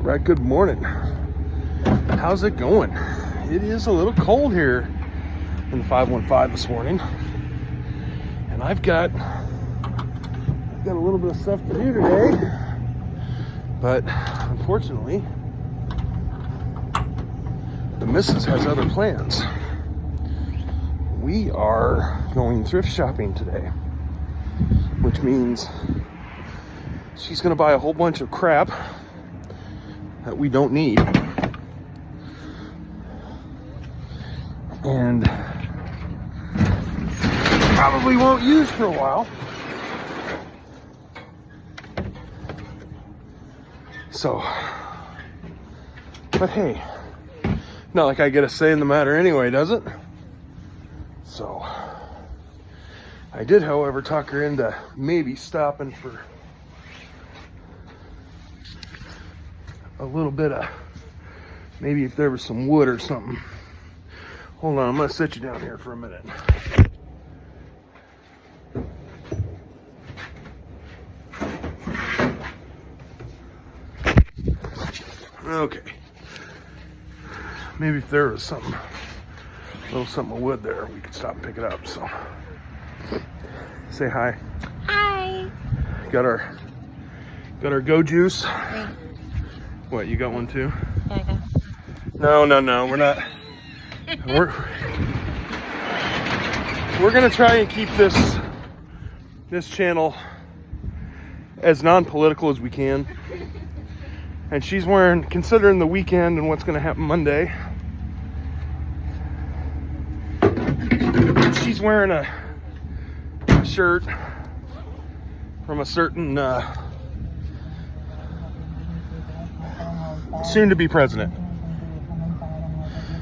Right, good morning. How's it going? It is a little cold here in the 515 this morning. And I've got a little bit of stuff to do today. But unfortunately, the missus has other plans. We are going thrift shopping today, which means she's going to buy a whole bunch of crap that we don't need. And probably won't use for a while. So, but hey, not like I get a say in the matter anyway, does it? So, I did, however, talk her into maybe stopping for a little bit of, maybe if there was some wood or something. Hold on, I'm gonna sit you down here for a minute. Okay. Maybe if there was something, a little something of wood there, we could stop and pick it up. So, say hi. Hi. Got our go juice. Wait. What, you got one too? Yeah, I got. No, we're not. We're gonna try and keep this channel as non-political as we can. And she's wearing, considering the weekend and what's gonna happen Monday, she's wearing a shirt from a certain soon-to-be president.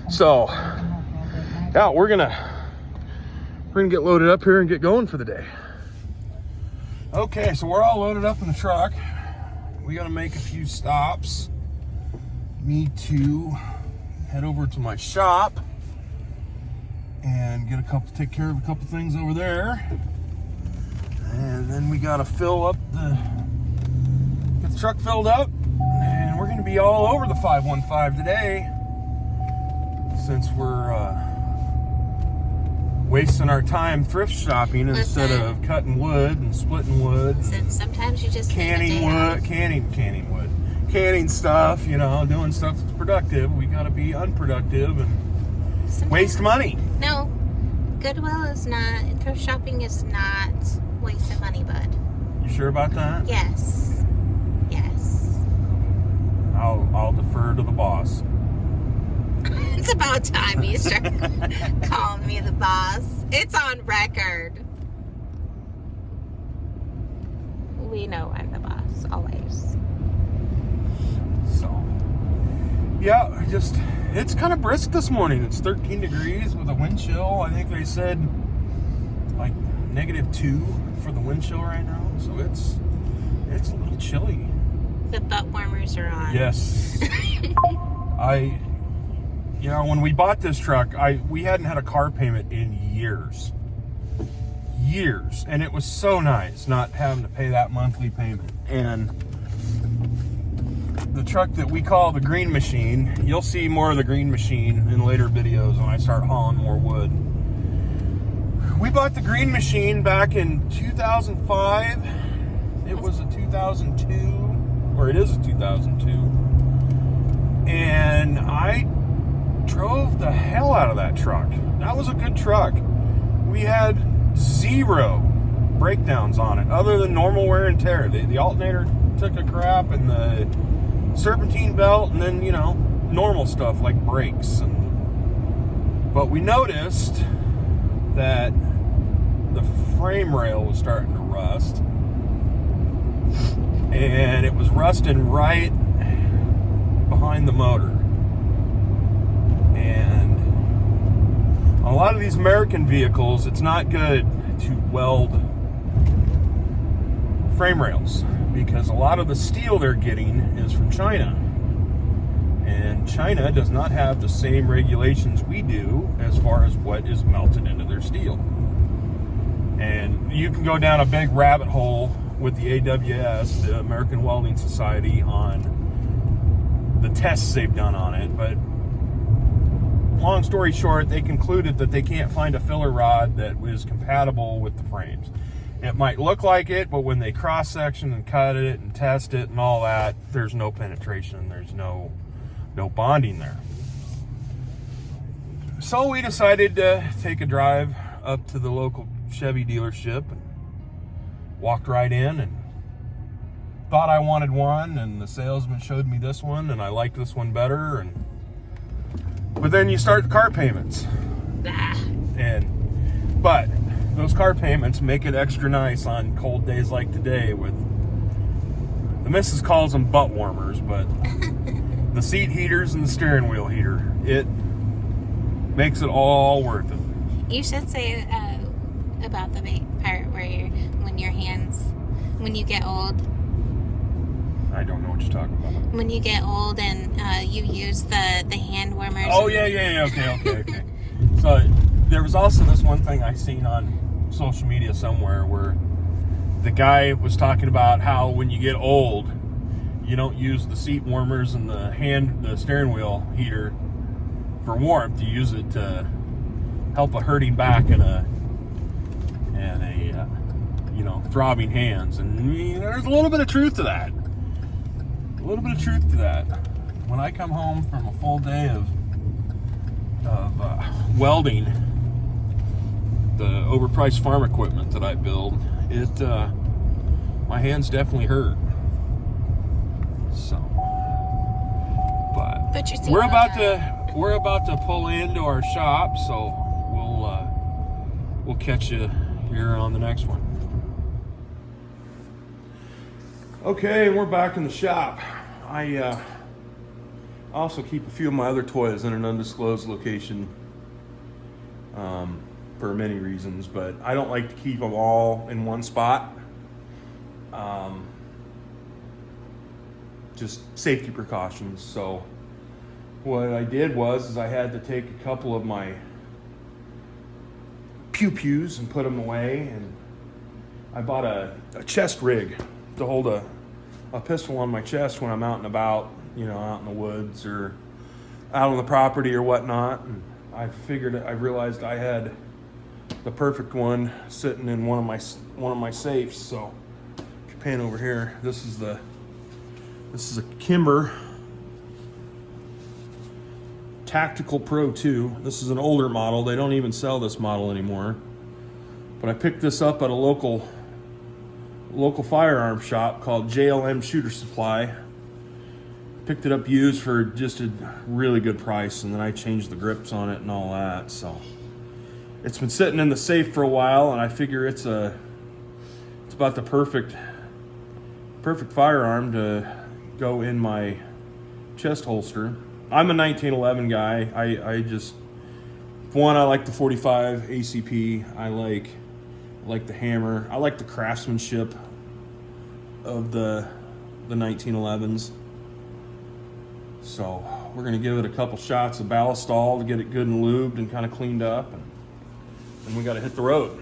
So, yeah, we're gonna get loaded up here and get going for the day. Okay, so we're all loaded up in the truck. We gotta make a few stops. Need to head over to my shop and take care of a couple things over there. And then we gotta get the truck filled up. And we're gonna be all over the 515 today, since we're wasting our time thrift shopping instead of cutting wood and splitting wood. Since sometimes you just canning stuff, doing stuff that's productive. We gotta be unproductive and waste money. No, Goodwill is not, thrift shopping is not wasting money, bud. You sure about that? Yes. I'll defer to the boss. It's about time you start calling me the boss. It's on record. We know I'm the boss, always. So, yeah, it's kind of brisk this morning. It's 13 degrees with a wind chill. I think they said like -2 for the wind chill right now. So it's a little chilly. The butt warmers are on. Yes. When we bought this truck, we hadn't had a car payment in years. And it was so nice not having to pay that monthly payment. And the truck that we call the Green Machine, you'll see more of the Green Machine in later videos when I start hauling more wood. We bought the Green Machine back in 2005. It was a 2002, or it is a 2002. And I drove the hell out of that truck. That was a good truck. We had 0 breakdowns on it other than normal wear and tear. The alternator took a crap and the serpentine belt, and then normal stuff like brakes. But we noticed that the frame rail was starting to rust, and it was rusting right behind the motor. And on a lot of these American vehicles, it's not good to weld frame rails because a lot of the steel they're getting is from China. And China does not have the same regulations we do as far as what is melted into their steel. And you can go down a big rabbit hole with the AWS, the American Welding Society, on the tests they've done on it. But long story short, they concluded that they can't find a filler rod that is compatible with the frames. It might look like it, but when they cross-section and cut it and test it and all that, there's no penetration. There's no bonding there. So we decided to take a drive up to the local Chevy dealership and walked right in and thought I wanted one, and the salesman showed me this one, and I liked this one better. But then you start the car payments, but those car payments make it extra nice on cold days like today. With the missus calls them butt warmers, but the seat heaters and the steering wheel heater, it makes it all worth it. You should say about the part where when you get old. I don't know what you're talking about. When you get old and you use the hand warmers. Oh, yeah. Okay. So there was also this one thing I seen on social media somewhere where the guy was talking about how when you get old, you don't use the seat warmers and the steering wheel heater for warmth. You use it to help a hurting back and a throbbing hands. And there's a little bit of truth to that. When I come home from a full day of welding the overpriced farm equipment that I build, my hands definitely hurt. So, but we're about to pull into our shop, so we'll catch you here on the next one. Okay, we're back in the shop. I also keep a few of my other toys in an undisclosed location for many reasons, but I don't like to keep them all in one spot. Just safety precautions. So what I did was I had to take a couple of my pew-pews and put them away, and I bought a chest rig to hold a pistol on my chest when I'm out and about, out in the woods or out on the property or whatnot. And I realized I had the perfect one sitting in one of my safes. So if you pan over here, this is a Kimber Tactical Pro 2. This is an older model. They don't even sell this model anymore. But I picked this up at a local firearm shop called JLM Shooter Supply. Picked it up used for just a really good price, and then I changed the grips on it and all that. So it's been sitting in the safe for a while, and I figure it's about the perfect firearm to go in my chest holster. I'm a 1911 guy. I like the 45 ACP. I like the hammer. I like the craftsmanship of the 1911s. So we're going to give it a couple shots of Ballistol to get it good and lubed and kind of cleaned up, and then we got to hit the road.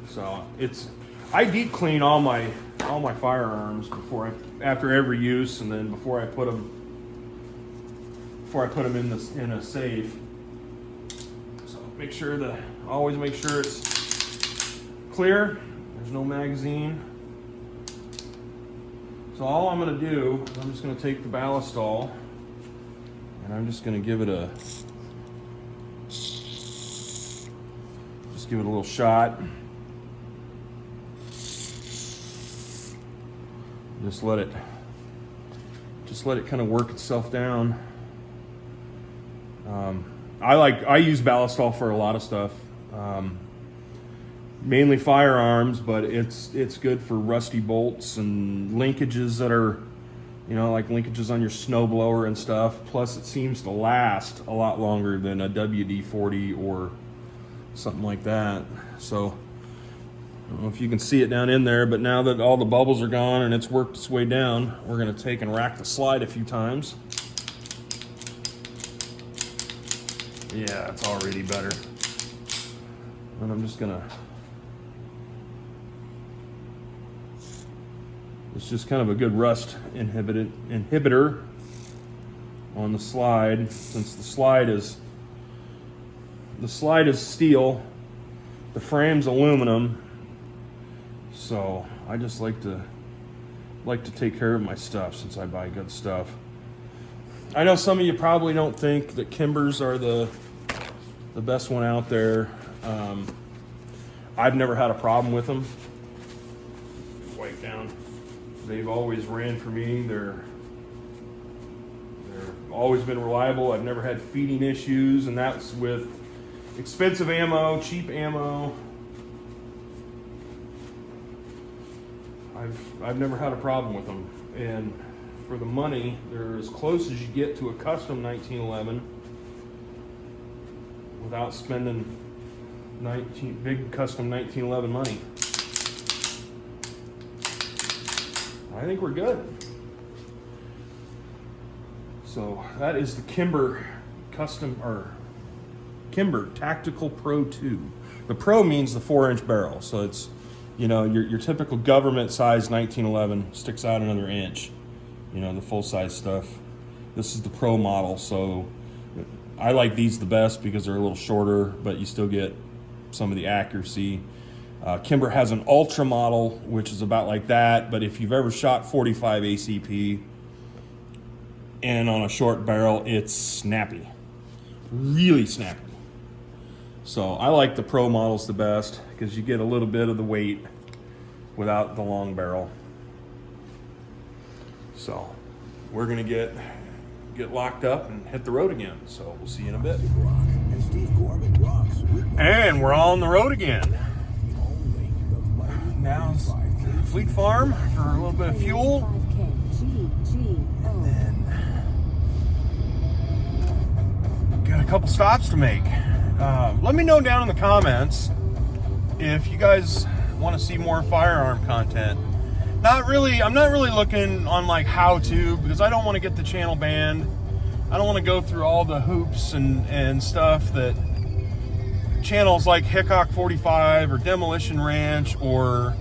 So I deep clean all my firearms after every use, and then before I put them in a safe. So always make sure it's clear. There's no magazine. So all I'm going to do is I'm just going to take the Ballistol and I'm just going to give it a little shot. Just let it kind of work itself down. I use Ballistol for a lot of stuff, mainly firearms, but it's good for rusty bolts and linkages that are, like linkages on your snowblower and stuff. Plus, it seems to last a lot longer than a WD-40 or something like that. So I don't know if you can see it down in there, but now that all the bubbles are gone and it's worked its way down, we're going to take and rack the slide a few times. Yeah, it's already better. And I'm just going to It's just kind of a good rust inhibitor on the slide, since the slide is steel, the frame's aluminum. So I just like to take care of my stuff since I buy good stuff. I know some of you probably don't think that Kimbers are the best one out there. I've never had a problem with them. Wipe down. They've always ran for me. They're always been reliable. I've never had feeding issues, and that's with expensive ammo, cheap ammo. I've never had a problem with them, and for the money, they're as close as you get to a custom 1911 without spending big custom 1911 money. I think we're good. So that is the Kimber Kimber Tactical Pro 2. The Pro means the 4-inch barrel, so it's, you know, your typical government size 1911 sticks out another inch. You know, the full size stuff. This is the Pro model, so I like these the best because they're a little shorter, but you still get some of the accuracy. Kimber has an Ultra model, which is about like that, but if you've ever shot 45 ACP and on a short barrel, it's snappy, really snappy. So I like the Pro models the best because you get a little bit of the weight without the long barrel. So we're gonna get locked up and hit the road again. So we'll see you in a bit. And we're on the road again. Now it's Fleet Farm for a little bit of fuel. And then got a couple stops to make. Let me know down in the comments if you guys want to see more firearm content. I'm not really looking on like how to, because I don't want to get the channel banned. I don't want to go through all the hoops and stuff that channels like Hickok 45 or Demolition Ranch or,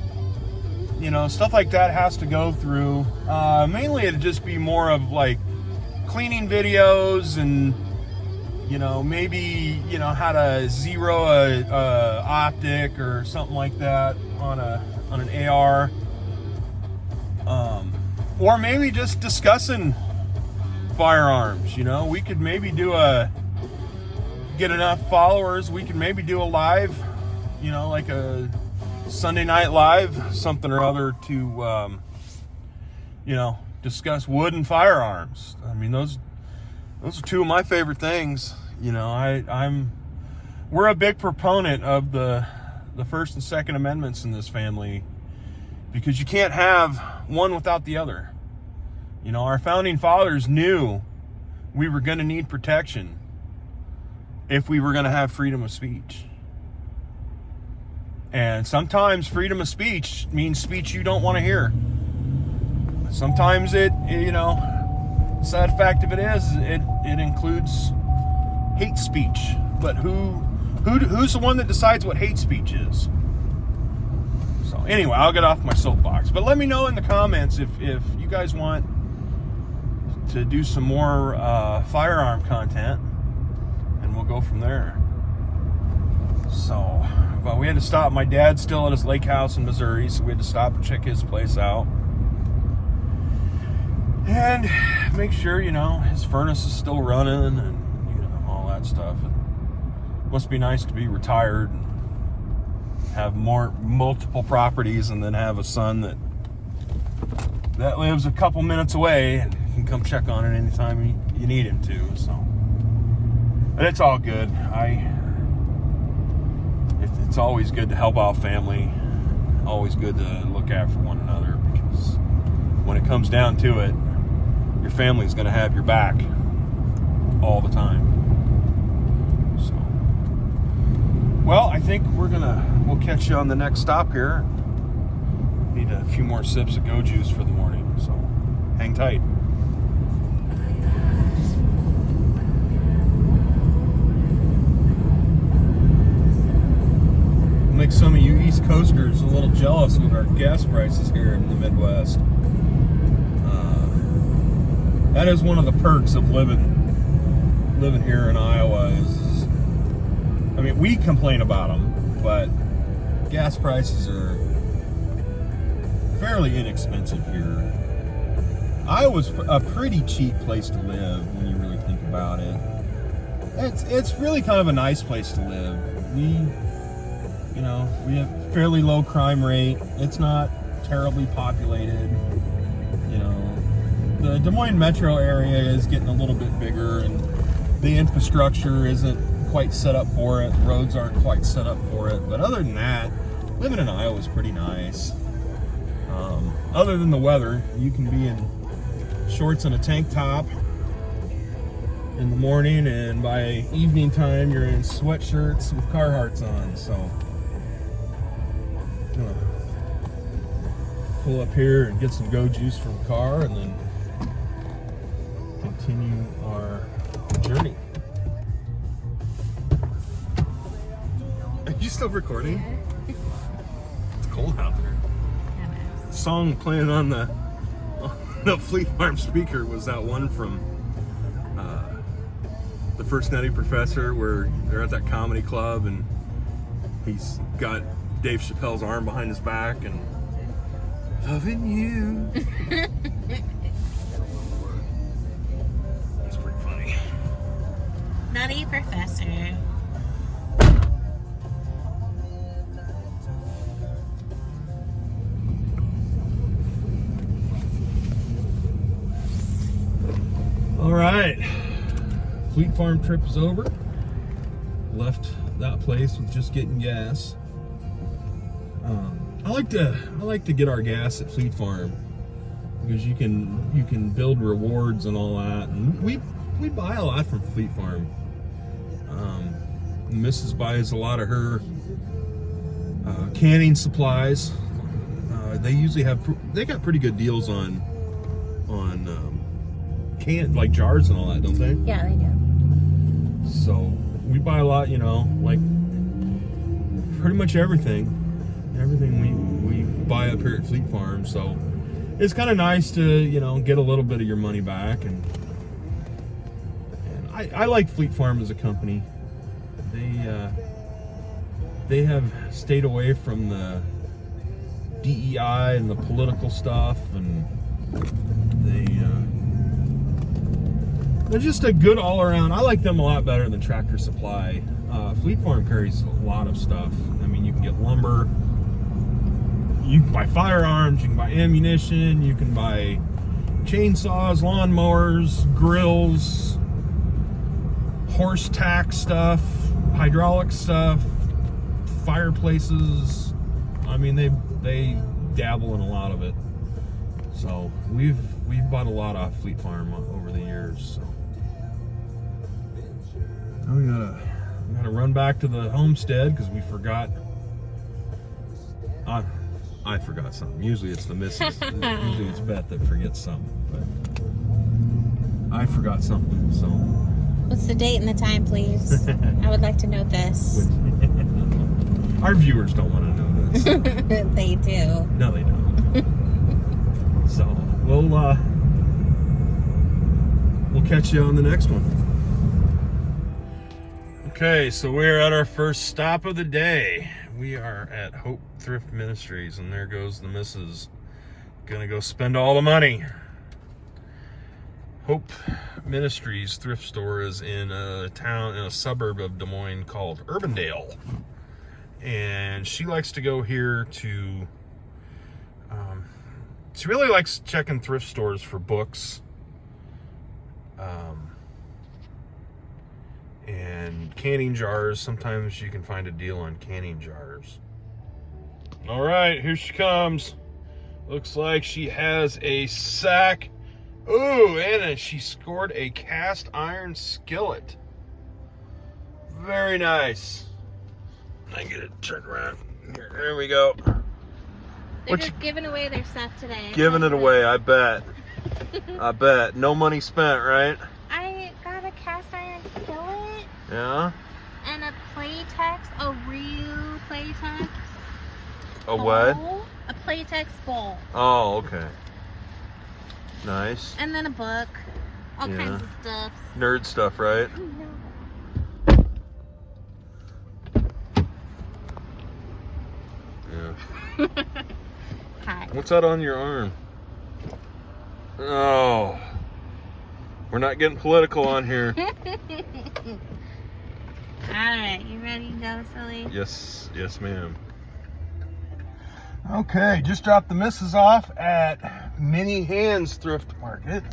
you know, stuff like that has to go through. Mainly it'd just be more of like cleaning videos and, you know, maybe, you know, how to zero a optic or something like that on an AR. Or maybe just discussing firearms. You know, we could maybe get enough followers, we could maybe do a live, you know, like a Sunday night live, something or other to, you know, discuss wood and firearms. I mean, those are two of my favorite things. You know, we're a big proponent of the First and Second Amendments in this family, because you can't have one without the other. You know, our founding fathers knew we were going to need protection if we were going to have freedom of speech. And sometimes freedom of speech means speech you don't want to hear. Sometimes it, you know, the sad fact of it is, it includes hate speech. But who's the one that decides what hate speech is? So anyway, I'll get off my soapbox. But let me know in the comments if you guys want to do some more firearm content, and we'll go from there. So, but we had to stop. My dad's still at his lake house in Missouri, so we had to stop and check his place out and make sure, you know, his furnace is still running and, you know, all that stuff. It must be nice to be retired and have multiple properties, and then have a son that lives a couple minutes away and can come check on it anytime you need him to. So, but it's all good. It's always good to help out family. Always good to look after one another, because when it comes down to it, your family's going to have your back all the time. So, well, I think we'll catch you on the next stop here. Need a few more sips of Go Juice for the morning, so hang tight. Make some of you East Coasters a little jealous with our gas prices here in the Midwest. That is one of the perks of living here in Iowa. I mean, we complain about them, but gas prices are fairly inexpensive here. Iowa's a pretty cheap place to live when you really think about it. It's really kind of a nice place to live. We have fairly low crime rate. It's not terribly populated. The Des Moines metro area is getting a little bit bigger, and the infrastructure isn't quite set up for it. The roads aren't quite set up for it. But other than that, living in Iowa is pretty nice. Other than the weather, you can be in shorts and a tank top in the morning, and by evening time you're in sweatshirts with Carhartts on. So I'm gonna pull up here and get some go juice from the car and then continue our journey. Are you still recording? Yeah. It's cold out there. The song playing on the Fleet Farm speaker was that one from The First Nutty Professor, where they're at that comedy club and he's got Dave Chappelle's arm behind his back and loving you. That's pretty funny. Nutty Professor. All right, Fleet Farm trip is over. Left that place with just getting gas. I like to get our gas at Fleet Farm because you can build rewards and all that. And we buy a lot from Fleet Farm. The missus buys a lot of her canning supplies. They usually they got pretty good deals on like jars and all that, don't they? Yeah, they do. So we buy a lot, like pretty much everything we buy up here at Fleet Farm. So it's kind of nice to get a little bit of your money back, and I like Fleet Farm as a company. They have stayed away from the DEI and the political stuff, and they're just a good all-around. I like them a lot better than Tractor Supply. Fleet Farm carries a lot of stuff. I mean, you can get lumber, you can buy firearms, you can buy ammunition, you can buy chainsaws, lawnmowers, grills, horse tack stuff, hydraulic stuff, fireplaces. I mean, they dabble in a lot of it. So we've bought a lot off Fleet Farm over the years. So now we gotta run back to the homestead because we forgot. I forgot something. Usually it's the missus. Usually it's Beth that forgets something, but I forgot something. So What's the date and the time, please? I would like to know this. Our viewers don't want to know this. They do. No, they don't. So we'll catch you on the next one. Okay, so we're at our first stop of the day. We are at Hope Thrift Ministries, and there goes the missus. Gonna go spend all the money. Hope Ministries thrift store is in a suburb of Des Moines called Urbandale. And she likes to go here to, she really likes checking thrift stores for books. And canning jars. Sometimes you can find a deal on canning jars. All right, here she comes. Looks like she has a sack. Ooh, and she scored a cast iron skillet. Very nice. I get it turned around. Here, there we go. They're just giving away their stuff today. Giving it away, I bet. I bet. No money spent, right? I got a cast iron skillet. Yeah? And a Playtex, a real Playtex. A what? Bowl. A Playtex bowl. Oh, okay. Nice. And then a book. All kinds of stuff. Nerd stuff, right? Yeah. Hi. What's that on your arm? Oh. We're not getting political on here. Alright, you ready to go, silly? Yes, ma'am. Okay, just dropped the missus off at Mini Hands Thrift Market.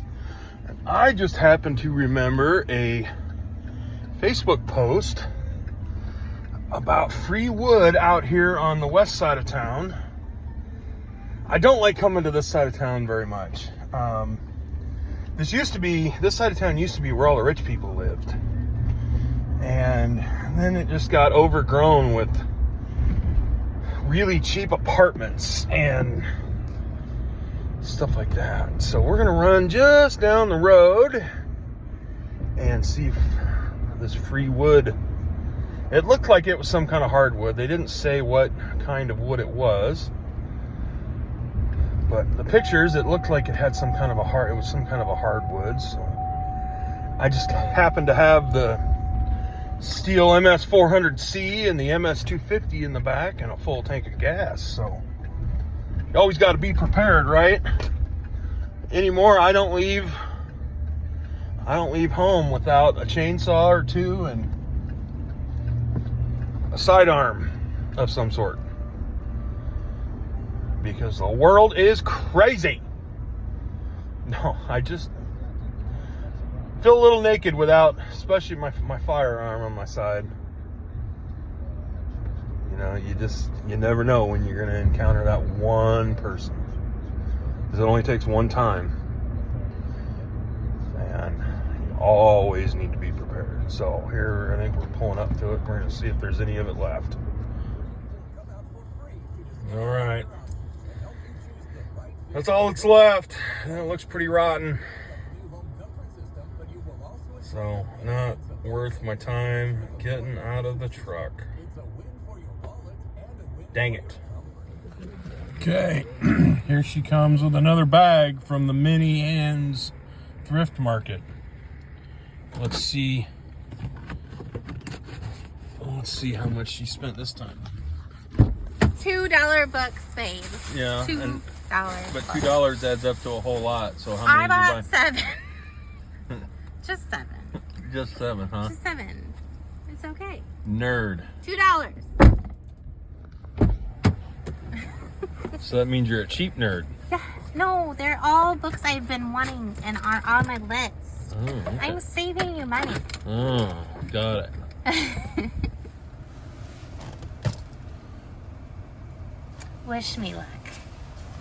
And I just happened to remember a Facebook post about free wood out here on the west side of town. I don't like coming to this side of town very much. This side of town used to be where all the rich people lived. And then it just got overgrown with really cheap apartments and stuff like that. So we're gonna run just down the road and see if this free wood, it looked like it was some kind of hardwood. They didn't say what kind of wood it was, but the pictures, it looked like it had some kind of a hardwood. So I just happened to have the Steel MS 400C and the MS 250 in the back and a full tank of gas. So you always got to be prepared, right? Anymore, I don't leave home without a chainsaw or two and a sidearm of some sort, because the world is crazy. No, I just feel a little naked without, especially my firearm on my side. You know, you never know when you're going to encounter that one person, because it only takes one time, and you always need to be prepared. So here, I think we're pulling up to it. We're going to see if there's any of it left. All right, that's all that's left. It looks pretty rotten. So, not worth my time getting out of the truck. Dang it. Okay, here she comes with another bag from the Mini Hands Thrift Market. Let's see how much she spent this time. $2 books, babe. Yeah, $2. But $2 adds up to a whole lot. So how many I bought 7. Just 7. Just 7, huh? Just 7. It's okay. Nerd. $2. So that means you're a cheap nerd. Yeah. No, they're all books I've been wanting and are on my list. Oh, okay. I'm saving you money. Oh, got it. Wish me luck.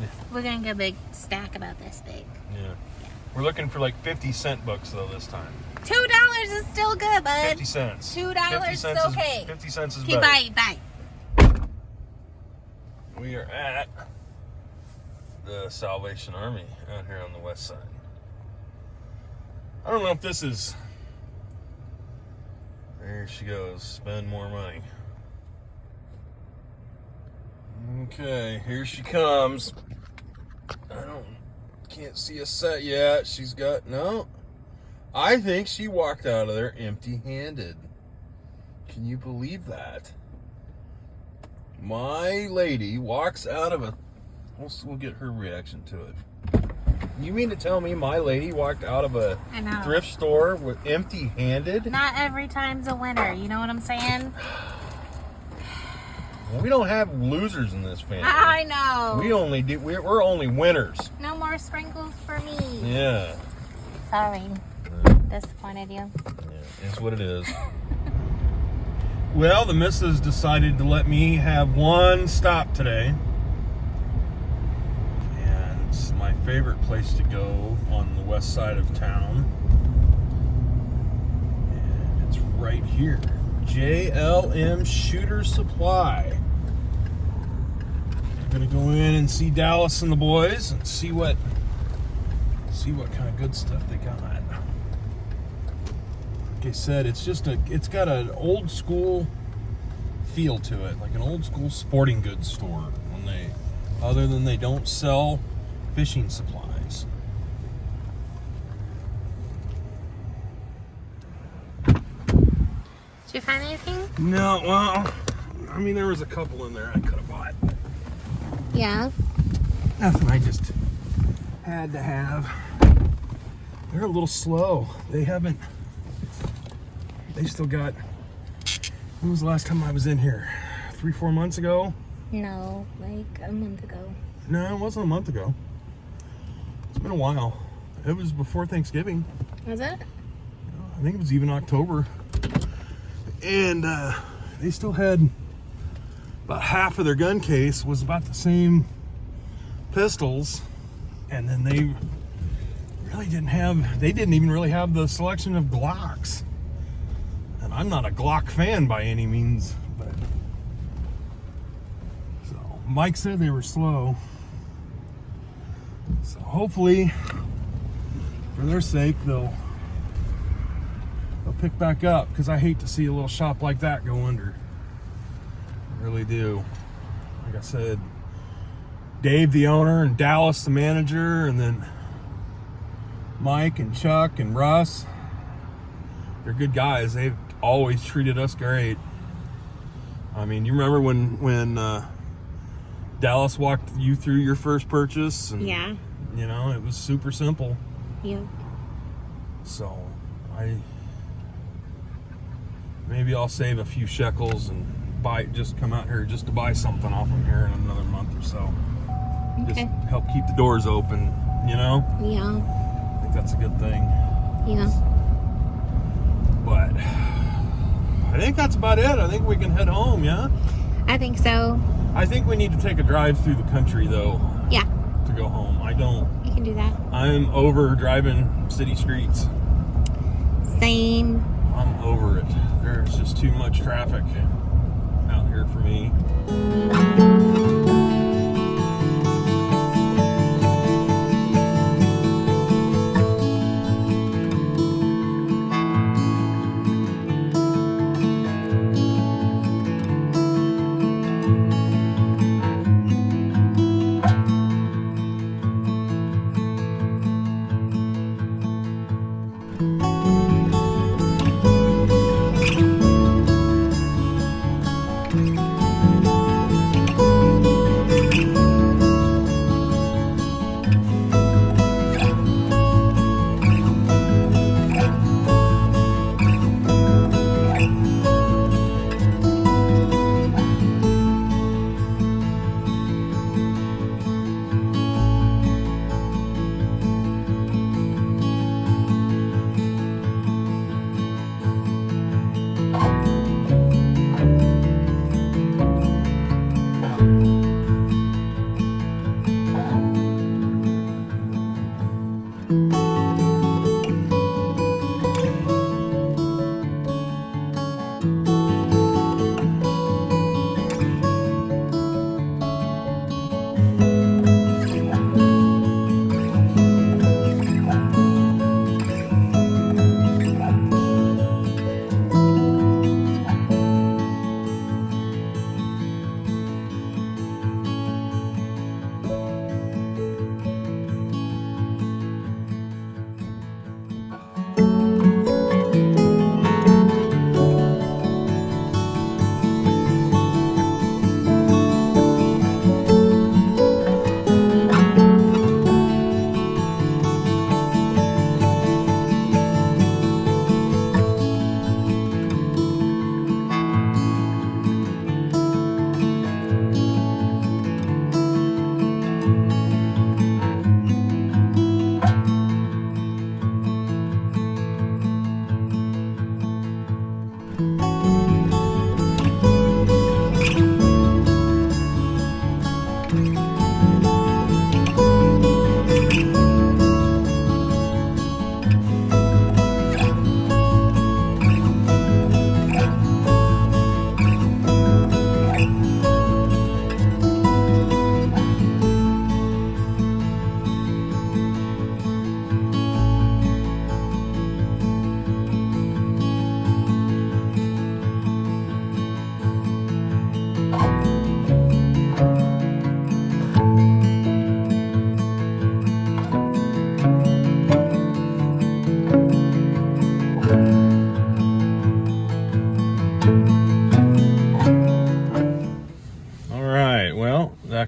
Yeah. We're gonna get a big stack about this big. Yeah. We're looking for like 50-cent books though this time. $2 is still good, bud. 50 cents. $2 is okay. 50 cents is okay, better. bye. We are at the Salvation Army out here on the west side. I don't know if this is... There she goes. Spend more money. Okay, here she comes. Can't see a set yet. She's got... No. I think she walked out of there empty-handed. Can you believe that? My lady walks out of a... We'll get her reaction to it. You mean to tell me my lady walked out of a thrift store with empty-handed? Not every time's a winner. You know what I'm saying? We don't have losers in this family. I know. We're only winners. No more sprinkles for me. Yeah. Sorry. Disappointed you. Yeah, it's what it is. Well, the missus decided to let me have one stop today. And it's my favorite place to go on the west side of town. And it's right here. JLM Shooter Supply. I'm gonna go in and see Dallas and the boys and see what kind of good stuff they got. Like I said, it's got an old school feel to it, like an old school sporting goods store. Other than they don't sell fishing supplies. Did you find anything? No, well, I mean, there was a couple in there I could have bought. Yeah. Nothing I just had to have. They're a little slow. They still got, when was the last time I was in here? 3-4 months ago? No, like a month ago. No, it wasn't a month ago. It's been a while. It was before Thanksgiving. Was it? I think it was even October. And they still had about half of their gun case was about the same pistols. And then they didn't even really have the selection of Glocks. And I'm not a Glock fan by any means, but so Mike said they were slow. So hopefully, for their sake, they'll pick back up, because I hate to see a little shop like that go under. I really do. Like I said, Dave, the owner, and Dallas, the manager, and then Mike and Chuck and Russ, they're good guys. They've always treated us great. I mean, you remember when Dallas walked you through your first purchase? And, Yeah. you know, it was super simple. Yep. So maybe I'll save a few shekels and just come out here just to buy something off them here in another month or so. Just Okay. help keep the doors open, you know? Yeah. I think that's a good thing. Yeah. But I think that's about it. I think we can head home, yeah? I think so. I think we need to take a drive through the country, though, Yeah. to go home. You can do that. I'm over driving city streets. Same. I'm over it. There's just too much traffic out here for me.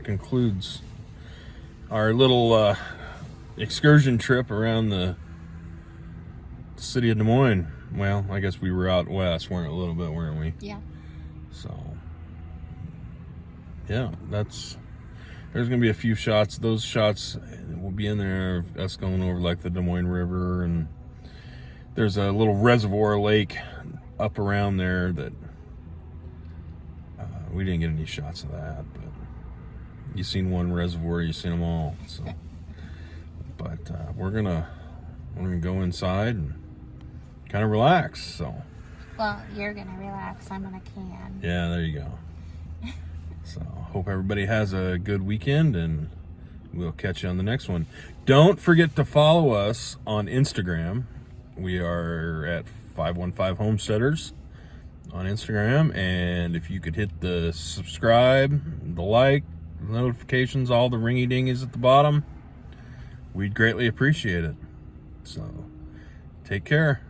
that concludes our little excursion trip around the city of Des Moines. Well, I guess we were out west, weren't a little bit, weren't we? Yeah. So, yeah, there's going to be a few shots. Those shots will be in there of us going over like the Des Moines River, and there's a little reservoir lake up around there that we didn't get any shots of that, but you seen one reservoir, you seen them all. So, but we're gonna go inside and kind of relax. So, Well, you're gonna relax. I'm gonna can. yeah, there you go. So, hope everybody has a good weekend, and we'll catch you on the next one. Don't forget to follow us on Instagram. We are at 515 Homesteaders on Instagram, and if you could hit the subscribe, the like, the notifications, all the ringy dingies at the bottom, we'd greatly appreciate it. So, take care.